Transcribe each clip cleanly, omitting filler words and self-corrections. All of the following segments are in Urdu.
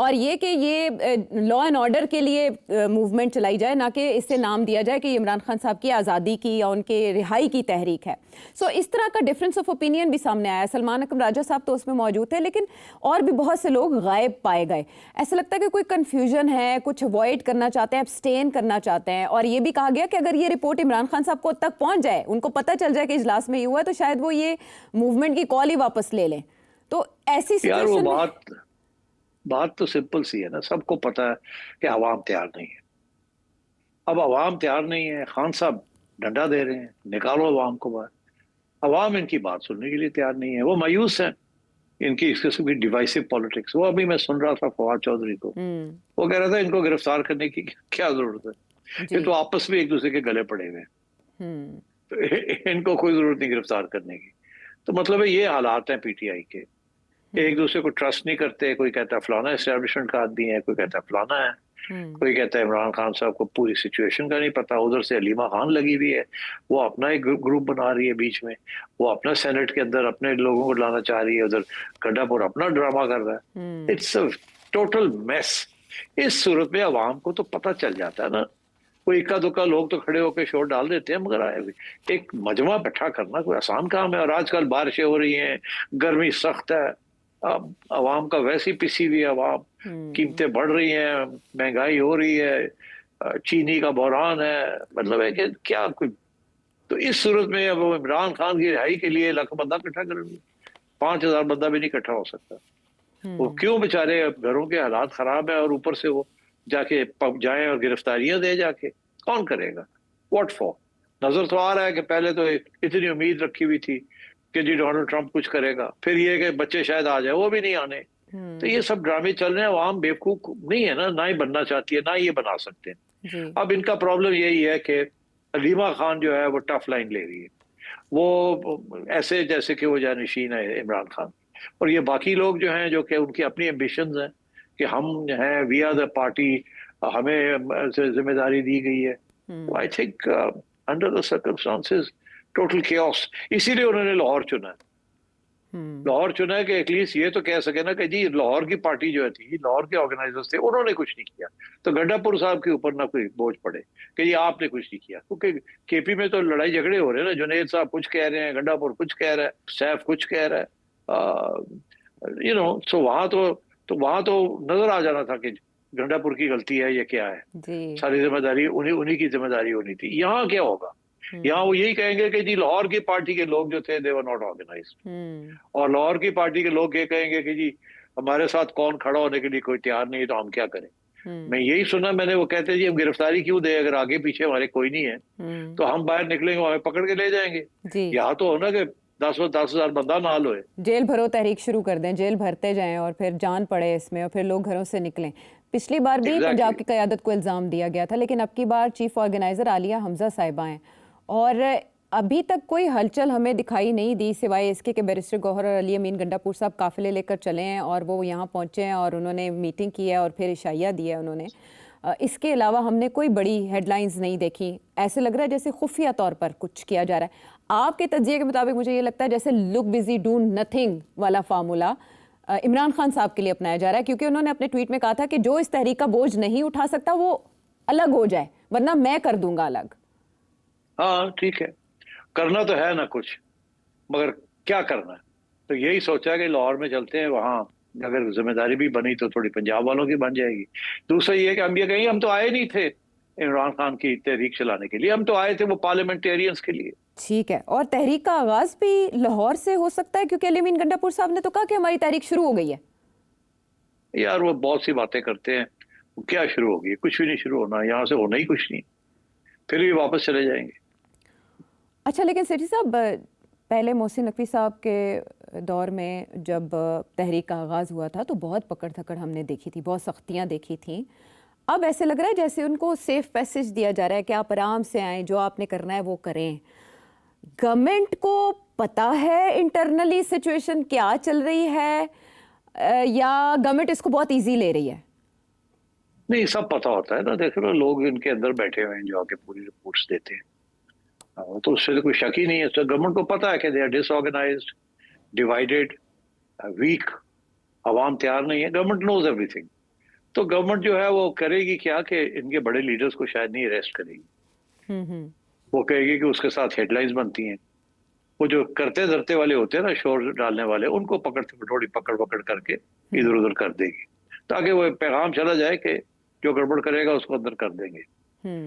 اور یہ کہ یہ لا اینڈ آرڈر کے لیے موومنٹ چلائی جائے، نہ کہ اس سے نام دیا جائے کہ یہ عمران خان صاحب کی آزادی کی یا ان کے رہائی کی تحریک ہے. سو اس طرح کا ڈفرینس آف اوپینین بھی سامنے آیا. سلمان اکرم راجہ صاحب تو اس میں موجود تھے، لیکن اور بھی بہت سے لوگ غائب پائے گئے. ایسا لگتا ہے کہ کوئی کنفیوژن ہے، کچھ اوائڈ کرنا چاہتے ہیں، ابسٹین کرنا چاہتے ہیں. اور یہ بھی کہا گیا کہ اگر یہ رپورٹ عمران خان صاحب کو تک پہنچ جائے، ان کو پتہ چل جائے کہ اجلاس میں یہ ہوا ہے، تو شاید وہ یہ موومنٹ کی کال ہی واپس لے لیں. تو ایسی یار وہ سچویشن بات تو سمپل سی ہے نا، سب کو پتا ہے کہ عوام تیار نہیں ہے. اب عوام تیار نہیں ہے، خان صاحب ڈنڈا دے رہے ہیں نکالو عوام کو باہر. عوام ان کی بات سننے کے لیے تیار نہیں ہے، وہ مایوس ہیں ان کی اس قسم کی ڈیوائسو پالیٹکس. وہ ابھی میں سن رہا تھا فواد چودھری کو، وہ کہہ رہا تھا ان کو گرفتار کرنے کی کیا ضرورت ہے، یہ تو آپس میں ایک دوسرے کے گلے پڑے ہوئے ہیں، تو ان کو کوئی ضرورت نہیں گرفتار کرنے کی. تو مطلب ہے یہ حالات ہیں پی ٹی آئی کے، ایک دوسرے کو ٹرسٹ نہیں کرتے. کوئی کہتا ہے فلانا اسٹیبلشمنٹ کا آدمی ہے، کوئی کہتا ہے فلانا ہے، کوئی کہتا ہے عمران خان صاحب کو پوری سچویشن کا نہیں پتا. ادھر سے علیمہ خان لگی ہوئی ہے، وہ اپنا ایک گروپ بنا رہی ہے بیچ میں، وہ اپنا سینٹ کے اندر اپنے لوگوں کو لانا چاہ رہی ہے، ادھر گڈھا پور اپنا ڈرامہ کر رہا ہے. It's a total mess. اس صورت میں عوام کو تو پتہ چل جاتا ہے نا. کوئی اکا دکا لوگ تو کھڑے ہو کے شور ڈال دیتے ہیں، مگر ایک مجمع بیٹھا کرنا کوئی آسان کام ہے. اور آج کل بارشیں ہو رہی ہیں، گرمی سخت ہے، اب عوام کا ویسی پسی ہوئی عوام، قیمتیں بڑھ رہی ہیں، مہنگائی ہو رہی ہے، چینی کا بحران ہے. مطلب ہے کہ کیا کوئی، تو اس صورت میں اب وہ عمران خان کی رہائی کے لیے لاکھ بندہ اکٹھا کریں گے، 5,000 بندہ بھی نہیں اکٹھا ہو سکتا. وہ کیوں بےچارے گھروں کے حالات خراب ہیں اور اوپر سے وہ جا کے جائیں اور گرفتاریاں دے جا کے، کون کرے گا؟ What four? نظر تو آ رہا ہے کہ پہلے تو اتنی امید رکھی ہوئی تھی کہ جی ڈونلڈ ٹرمپ کچھ کرے گا، پھر یہ کہ بچے شاید آ جائے، وہ بھی نہیں آنے. تو یہ سب ڈرامے چل رہے ہیں. عوام بیوقوف نہیں ہے نا، نہ ہی بننا چاہتی ہے، نہ یہ بنا سکتے ہیں. اب ان کا پرابلم یہی ہے کہ علیمہ خان جو ہے وہ ٹف لائن لے رہی ہے، وہ ایسے جیسے کہ وہ جانشین ہے عمران خان. اور یہ باقی لوگ جو ہیں، جو کہ ان کی اپنی ایمبیشنز ہیں کہ ہم ہیں، وی آر دا پارٹی، ہمیں ذمہ داری دی گئی ہے. I think under the circumstances total chaos. اسی لیے انہوں نے لاہور چنا ہے. لاہور چنا ہے کہ ایٹ لیسٹ یہ تو کہہ سکے نا کہ جی لاہور کی پارٹی جو تھی، لاہور کے آرگنائزرز تھے، انہوں نے کچھ نہیں کیا، تو گڈھا پور صاحب کے اوپر نہ کوئی بوجھ پڑے کہ جی آپ نے کچھ نہیں کیا. کیونکہ کے پی میں تو لڑائی جھگڑے ہو رہے ہیں نا، جنید صاحب کچھ کہہ رہے ہیں، گڈھا پور کچھ کہہ رہا ہے، سیف کچھ کہہ رہا ہے. سو وہاں تو نظر آ جانا تھا کہ گنڈا پور کی غلطی ہے، یہ کیا ہے، ساری ذمہ داری انہی کی ذمہ داری ہونی تھی. یہاں کیا ہوگا؟ یہاں وہ یہی کہیں گے کہ جی لاہور کی پارٹی کے لوگ جو تھے they were not organized، اور لاہور کی پارٹی کے لوگ یہ کہیں گے کہ جی ہمارے ساتھ کون کھڑا ہونے کے لیے کوئی تیار نہیں ہے، تو ہم کیا کریں. میں یہی سنا، میں نے وہ کہتے جی ہم گرفتاری کیوں دیں، اگر آگے پیچھے ہمارے کوئی نہیں ہے تو ہم باہر نکلیں گے، ہمیں پکڑ کے لے جائیں گے. یہاں تو ہونا کہ 10,000 بندہ نال ہوئے، جیل بھرو تحریک شروع کر دیں، جیل بھرتے جائیں اور پھر جان پڑے اس میں، اور پھر لوگ گھروں سے نکلیں. پچھلی بار بھی پنجاب کی قیادت کو الزام دیا گیا تھا، لیکن اب کی بار چیف آرگنائزر عالیہ حمزہ صاحبہ ہیں، اور ابھی تک کوئی ہلچل ہمیں دکھائی نہیں دی سوائے اس کے کہ بیرسٹر گوہر اور علی امین گنڈا پور صاحب قافلے لے کر چلے ہیں اور وہ یہاں پہنچے ہیں اور انہوں نے میٹنگ کی ہے اور پھر عشائیہ دی ہے انہوں نے. اس کے علاوہ ہم نے کوئی بڑی ہیڈ لائنز نہیں دیکھی. ایسے لگ رہا ہے جیسے خفیہ طور پر کچھ کیا جا رہا ہے. آپ کے تجزیے کے مطابق مجھے یہ لگتا ہے جیسے لک بزی ڈو نتھنگ والا فارمولا عمران خان صاحب کے لیے اپنایا جا رہا ہے، کیونکہ انہوں نے اپنے ٹویٹ میں کہا تھا کہ جو اس تحریک کا بوجھ نہیں اٹھا سکتا وہ الگ ہو جائے، ورنہ میں کر دوں گا الگ. ہاں ٹھیک ہے، کرنا تو ہے نا کچھ، مگر کیا کرنا ہے؟ تو یہی سوچا کہ لاہور میں چلتے ہیں، وہاں اگر ذمہ داری بھی بنی تو تھوڑی پنجاب والوں کی بن جائے گی. دوسرا یہ کہ ہم یہ کہیں گے ہم تو آئے نہیں تھے عمران خان کی تحریک چلانے کے لیے، ہم تو آئے تھے وہ پارلیمنٹیرینز کے لیے. ٹھیک ہے، اور تحریک کا آغاز بھی لاہور سے ہو سکتا ہے، کیونکہ علی امین گنڈا پور صاحب نے تو کہا کہ ہماری تحریک شروع ہو گئی ہے. یار وہ بہت سی باتیں کرتے ہیں، وہ کیا شروع ہوگی؟ کچھ بھی نہیں شروع ہونا، یہاں سے ہونا ہی کچھ نہیں، پھر بھی واپس چلے جائیں گے. اچھا، لیکن سیٹھی صاحب پہلے محسن نقوی صاحب کے دور میں جب تحریک کا آغاز ہوا تھا تو بہت پکڑ دھکڑ ہم نے دیکھی تھی، بہت سختیاں دیکھی تھیں. اب ایسے لگ رہا ہے جیسے ان کو سیف پیسج دیا جا رہا ہے کہ آپ آرام سے آئیں، جو آپ نے کرنا ہے وہ کریں. گورنمنٹ کو پتہ ہے انٹرنلی سچویشن کیا چل رہی ہے، یا گورنمنٹ اس کو بہت ایزی لے رہی ہے؟ نہیں، سب پتہ ہوتا ہے نا. دیکھو نا، لوگ ان کے اندر بیٹھے ہوئے ہیں جو آ کے پوری رپورٹس دیتے ہیں، تو اس سے کوئی شک ہی نہیں ہے. تو گورنمنٹ کو پتا ہے کہ they are disorganized, divided, weak, عوام تیار نہیں ہے. گورنمنٹ نوز ایوری تھنگ. تو گورنمنٹ جو ہے وہ کرے گی کیا کہ ان کے بڑے لیڈرز کو شاید نہیں اریسٹ کرے گی. وہ کہے گی کہ اس کے ساتھ ہیڈ لائنز بنتی ہیں. وہ جو کرتے دھرتے والے ہوتے ہیں نا، شور ڈالنے والے، ان کو تھوڑی پکڑ کر کے ادھر ادھر کر دے گی، تاکہ وہ پیغام چلا جائے کہ جو گڑبڑ کرے گا اس کو اندر کر دیں گے،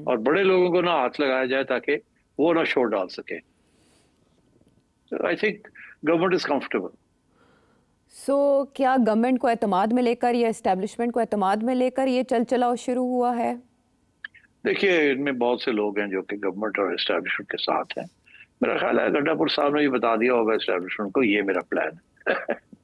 اور بڑے لوگوں کو نہ ہاتھ لگایا جائے تاکہ وہ نہ شور ڈال سکے. I think government is comfortable. So کیا گورنمنٹ کو اعتماد میں لے کر یا اسٹیبلشمنٹ کو اعتماد میں لے کر یہ چل چلاؤ شروع ہوا ہے؟ دیکھیے ان میں بہت سے لوگ ہیں جو کہ گورنمنٹ اور اسٹیبلشمنٹ کے ساتھ ہیں. میرا خیال ہے گنڈا پور صاحب نے یہ بتا دیا ہوگا اسٹیبلشمنٹ کو یہ میرا پلان ہے.